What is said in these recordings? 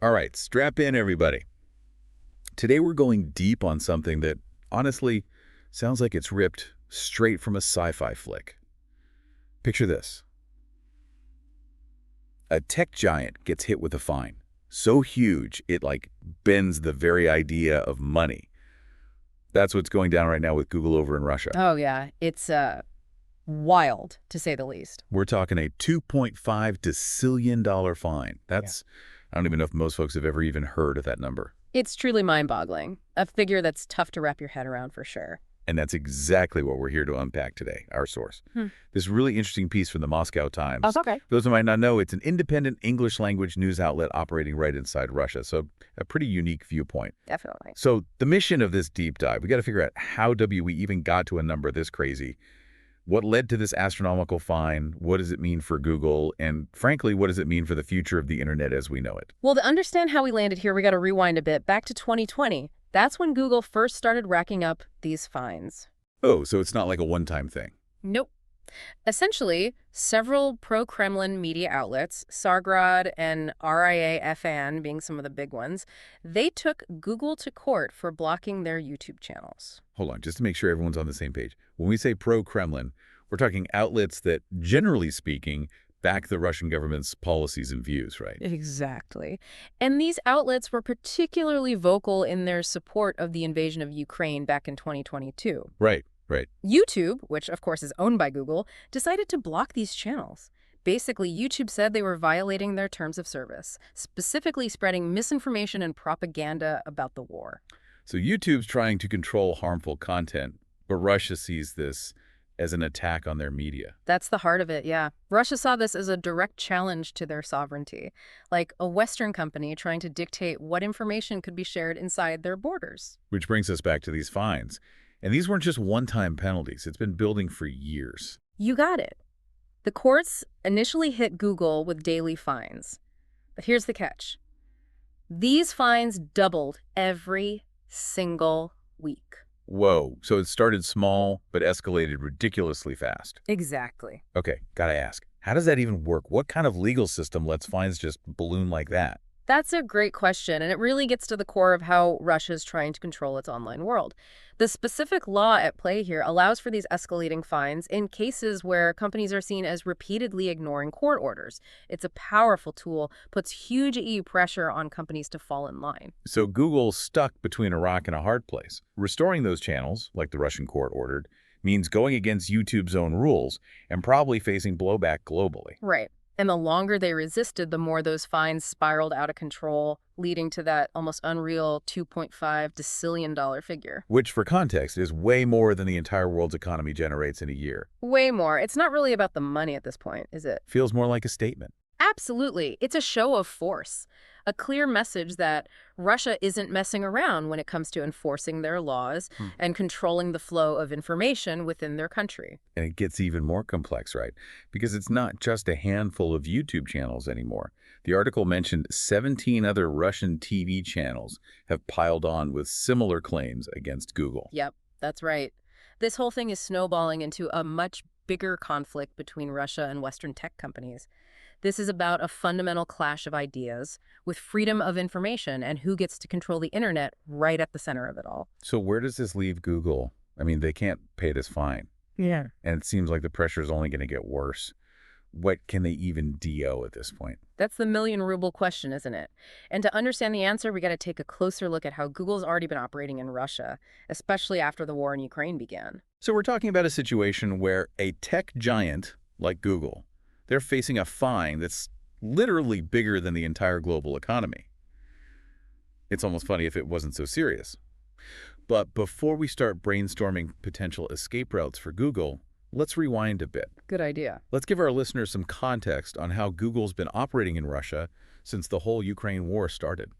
All right, strap in, everybody. Today we're going deep on something that, honestly, sounds like it's ripped straight from a sci-fi flick. Picture this. A tech giant gets hit with a fine. So huge, it, bends the very idea of money. That's what's going down right now with Google over in Russia. Oh, yeah. It's wild, to say the least. We're talking a $2.5 decillion fine. I don't even know if most folks have ever even heard of that number. It's truly mind-boggling. A figure that's tough to wrap your head around for sure. And that's exactly what we're here to unpack today, our source. This really interesting piece from the Moscow Times. Oh, okay. For those who might not know, it's an independent English-language news outlet operating right inside Russia, so a pretty unique viewpoint. Definitely. So the mission of this deep dive, we got to figure out how we even got to a number this crazy. What led to this astronomical fine? What does it mean for Google? And frankly, what does it mean for the future of the internet as we know it? Well, to understand how we landed here, we got to rewind a bit back to 2020. That's when Google first started racking up these fines. Oh, so it's not like a one-time thing. Nope. Essentially, several pro-Kremlin media outlets, Sargrad and RIA-FN being some of the big ones, they took Google to court for blocking their YouTube channels. Hold on, just to make sure everyone's on the same page. When we say pro-Kremlin, we're talking outlets that, generally speaking, back the Russian government's policies and views, right? Exactly. And these outlets were particularly vocal in their support of the invasion of Ukraine back in 2022. Right, right. YouTube, which of course is owned by Google, decided to block these channels. Basically, YouTube said they were violating their terms of service, specifically spreading misinformation and propaganda about the war. So YouTube's trying to control harmful content, but Russia sees this as an attack on their media. That's the heart of it, yeah. Russia saw this as a direct challenge to their sovereignty, like a Western company trying to dictate what information could be shared inside their borders. Which brings us back to these fines. And these weren't just one-time penalties. It's been building for years. You got it. The courts initially hit Google with daily fines. But here's the catch. These fines doubled every single week. Whoa, so it started small, but escalated ridiculously fast. Exactly. Okay, gotta ask, how does that even work? What kind of legal system lets fines just balloon like that? That's a great question, and it really gets to the core of how Russia is trying to control its online world. The specific law at play here allows for these escalating fines in cases where companies are seen as repeatedly ignoring court orders. It's a powerful tool, puts huge EU pressure on companies to fall in line. So Google's stuck between a rock and a hard place. Restoring those channels, like the Russian court ordered, means going against YouTube's own rules and probably facing blowback globally. Right. And the longer they resisted, the more those fines spiraled out of control, leading to that almost unreal $2.5 decillion figure. Which, for context, is way more than the entire world's economy generates in a year. Way more. It's not really about the money at this point, is it? Feels more like a statement. Absolutely. It's a show of force. A clear message that Russia isn't messing around when it comes to enforcing their laws and controlling the flow of information within their country. And it gets even more complex, right? Because it's not just a handful of YouTube channels anymore. The article mentioned 17 other Russian TV channels have piled on with similar claims against Google. Yep, that's right. This whole thing is snowballing into a much bigger conflict between Russia and Western tech companies. This is about a fundamental clash of ideas with freedom of information and who gets to control the internet right at the center of it all. So where does this leave Google? I mean, they can't pay this fine. Yeah. And it seems like the pressure is only going to get worse. What can they even DO at this point? That's the million-ruble question, isn't it? And to understand the answer, we got to take a closer look at how Google's already been operating in Russia, especially after the war in Ukraine began. So we're talking about a situation where a tech giant like Google, they're facing a fine that's literally bigger than the entire global economy. It's almost funny if it wasn't so serious. But before we start brainstorming potential escape routes for Google, let's rewind a bit. Good idea. Let's give our listeners some context on how Google's been operating in Russia since the whole Ukraine war started.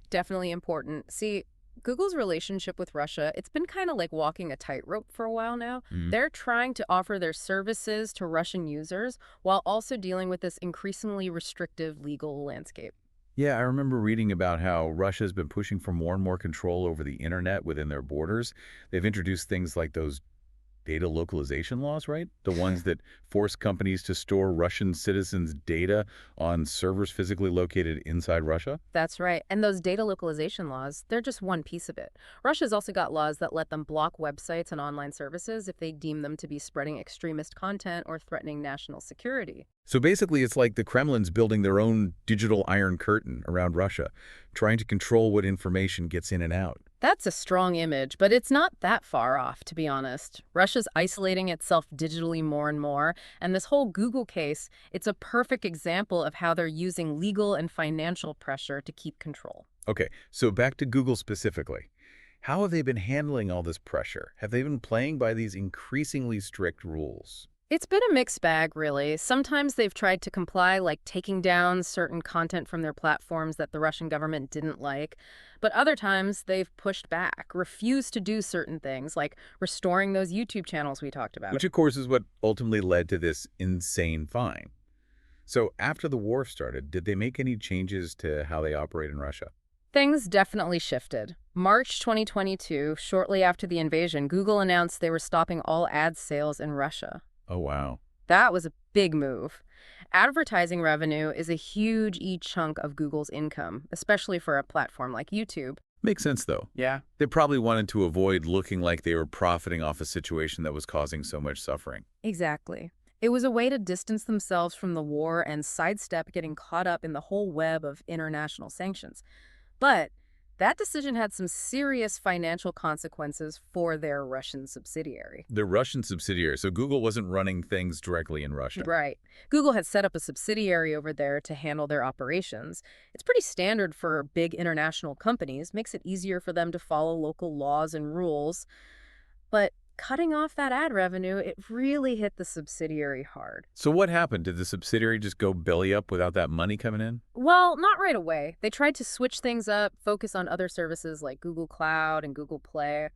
Definitely important. See, Google's relationship with Russia, it's been kind of like walking a tightrope for a while now. They're trying to offer their services to Russian users while also dealing with this increasingly restrictive legal landscape. Yeah, I remember reading about how Russia's been pushing for more and more control over the internet within their borders. They've introduced things like those data localization laws, right? The ones that force companies to store Russian citizens' data on servers physically located inside Russia? That's right. And those data localization laws, they're just one piece of it. Russia's also got laws that let them block websites and online services if they deem them to be spreading extremist content or threatening national security. So basically, it's like the Kremlin's building their own digital iron curtain around Russia, trying to control what information gets in and out. That's a strong image, but it's not that far off, to be honest. Russia's isolating itself digitally more and more, and this whole Google case, it's a perfect example of how they're using legal and financial pressure to keep control. Okay, so back to Google specifically. How have they been handling all this pressure? Have they been playing by these increasingly strict rules? It's been a mixed bag, really. Sometimes they've tried to comply, like taking down certain content from their platforms that the Russian government didn't like. But other times they've pushed back, refused to do certain things, like restoring those YouTube channels we talked about. Which, of course, is what ultimately led to this insane fine. So after the war started, did they make any changes to how they operate in Russia? Things definitely shifted. March 2022, shortly after the invasion, Google announced they were stopping all ad sales in Russia. Oh, wow. That was a big move. Advertising revenue is a huge chunk of Google's income, especially for a platform like YouTube. Makes sense, though. Yeah. They probably wanted to avoid looking like they were profiting off a situation that was causing so much suffering. Exactly. It was a way to distance themselves from the war and sidestep getting caught up in the whole web of international sanctions. But that decision had some serious financial consequences for their Russian subsidiary. The Russian subsidiary, so Google wasn't running things directly in Russia. Right. Google had set up a subsidiary over there to handle their operations. It's pretty standard for big international companies, makes it easier for them to follow local laws and rules. But cutting off that ad revenue, it really hit the subsidiary hard. So what happened? Did the subsidiary just go belly up without that money coming in? Well, not right away. They tried to switch things up, focus on other services like Google Cloud and Google Play.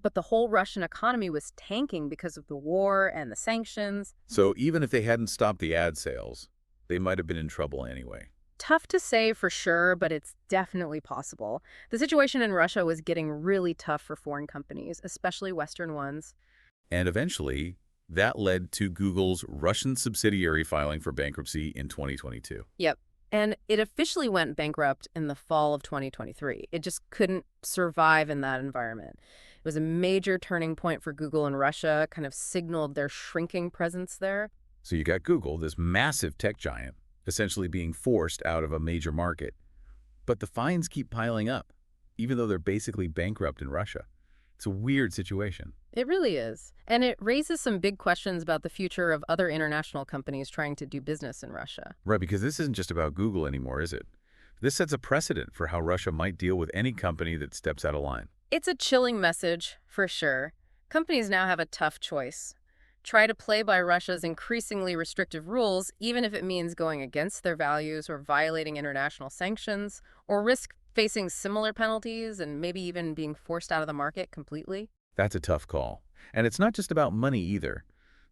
But the whole Russian economy was tanking because of the war and the sanctions. So even if they hadn't stopped the ad sales, they might have been in trouble anyway. Tough to say for sure, but it's definitely possible. The situation in Russia was getting really tough for foreign companies, especially Western ones. And eventually, that led to Google's Russian subsidiary filing for bankruptcy in 2022. Yep. And it officially went bankrupt in the fall of 2023. It just couldn't survive in that environment. It was a major turning point for Google in Russia, kind of signaled their shrinking presence there. So you got Google, this massive tech giant, essentially being forced out of a major market. But the fines keep piling up, even though they're basically bankrupt in Russia. It's a weird situation. It really is. And it raises some big questions about the future of other international companies trying to do business in Russia. Right, because this isn't just about Google anymore, is it? This sets a precedent for how Russia might deal with any company that steps out of line. It's a chilling message, for sure. Companies now have a tough choice. Try to play by Russia's increasingly restrictive rules, even if it means going against their values or violating international sanctions, or risk facing similar penalties and maybe even being forced out of the market completely. That's a tough call. And it's not just about money either.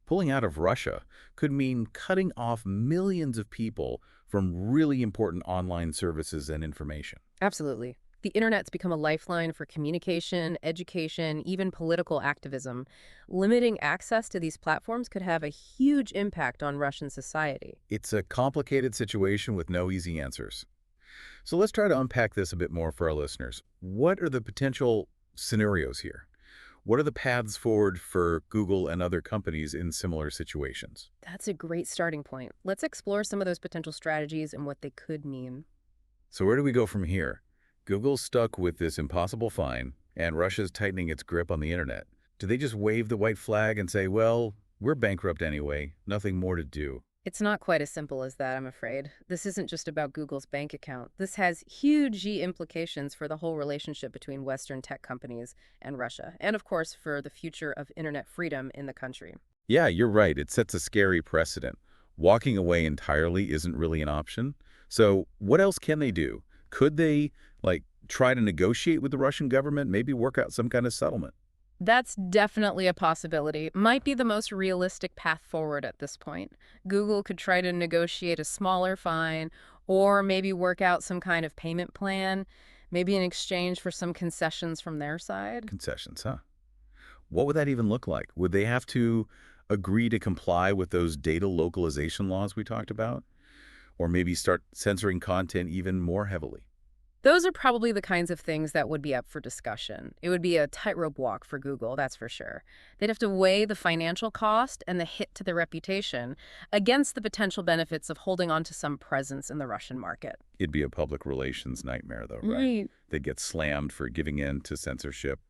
Pulling out of Russia could mean cutting off millions of people from really important online services and information. Absolutely. The internet's become a lifeline for communication, education, even political activism. Limiting access to these platforms could have a huge impact on Russian society. It's a complicated situation with no easy answers. So let's try to unpack this a bit more for our listeners. What are the potential scenarios here? What are the paths forward for Google and other companies in similar situations? That's a great starting point. Let's explore some of those potential strategies and what they could mean. So where do we go from here? Google's stuck with this impossible fine, and Russia's tightening its grip on the internet. Do they just wave the white flag and say, well, we're bankrupt anyway, nothing more to do? It's not quite as simple as that, I'm afraid. This isn't just about Google's bank account. This has huge implications for the whole relationship between Western tech companies and Russia, and of course for the future of internet freedom in the country. Yeah, you're right. It sets a scary precedent. Walking away entirely isn't really an option. So what else can they do? Could they, try to negotiate with the Russian government, maybe work out some kind of settlement? That's definitely a possibility. Might be the most realistic path forward at this point. Google could try to negotiate a smaller fine or maybe work out some kind of payment plan, maybe in exchange for some concessions from their side. Concessions, huh? What would that even look like? Would they have to agree to comply with those data localization laws we talked about? Or maybe start censoring content even more heavily? Those are probably the kinds of things that would be up for discussion. It would be a tightrope walk for Google, that's for sure. They'd have to weigh the financial cost and the hit to their reputation against the potential benefits of holding on to some presence in the Russian market. It'd be a public relations nightmare, though, right? Right. They'd get slammed for giving in to censorship,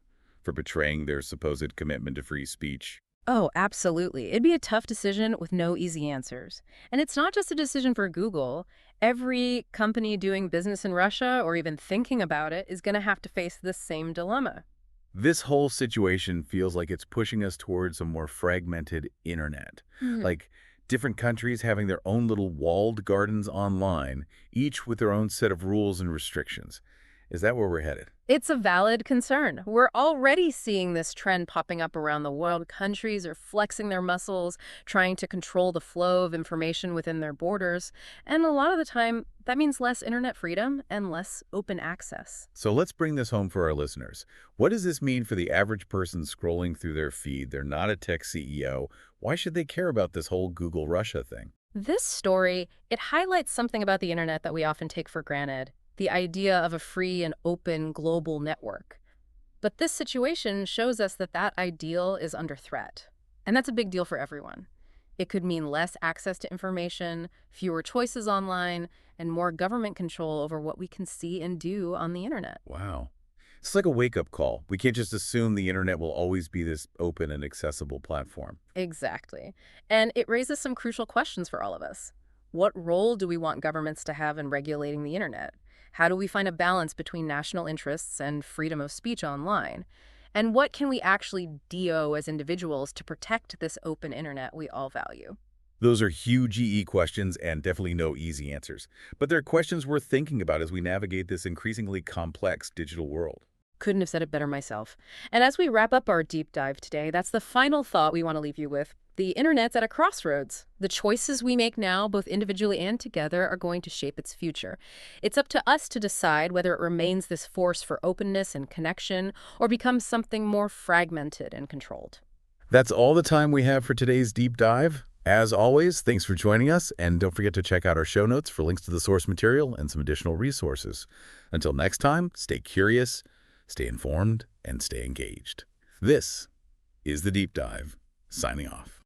for betraying their supposed commitment to free speech. Oh, absolutely. It'd be a tough decision with no easy answers. And it's not just a decision for Google. Every company doing business in Russia or even thinking about it is going to have to face this same dilemma. This whole situation feels like it's pushing us towards a more fragmented internet. Hmm. Like different countries having their own little walled gardens online, each with their own set of rules and restrictions. Is that where we're headed? It's a valid concern. We're already seeing this trend popping up around the world. Countries are flexing their muscles, trying to control the flow of information within their borders. And a lot of the time, that means less internet freedom and less open access. So let's bring this home for our listeners. What does this mean for the average person scrolling through their feed? They're not a tech CEO. Why should they care about this whole Google Russia thing? This story, it highlights something about the internet that we often take for granted, the idea of a free and open global network. But this situation shows us that that ideal is under threat. And that's a big deal for everyone. It could mean less access to information, fewer choices online, and more government control over what we can see and do on the internet. Wow. It's like a wake-up call. We can't just assume the internet will always be this open and accessible platform. Exactly. And it raises some crucial questions for all of us. What role do we want governments to have in regulating the internet? How do we find a balance between national interests and freedom of speech online? And what can we actually do as individuals to protect this open internet we all value? Those are huge EE questions and definitely no easy answers. But they're questions worth thinking about as we navigate this increasingly complex digital world. Couldn't have said it better myself. And as we wrap up our deep dive today, that's the final thought we want to leave you with. The internet's at a crossroads. The choices we make now, both individually and together, are going to shape its future. It's up to us to decide whether it remains this force for openness and connection or becomes something more fragmented and controlled. That's all the time we have for today's deep dive. As always, thanks for joining us, and don't forget to check out our show notes for links to the source material and some additional resources. Until next time, stay curious, stay informed, and stay engaged. This is The Deep Dive, signing off.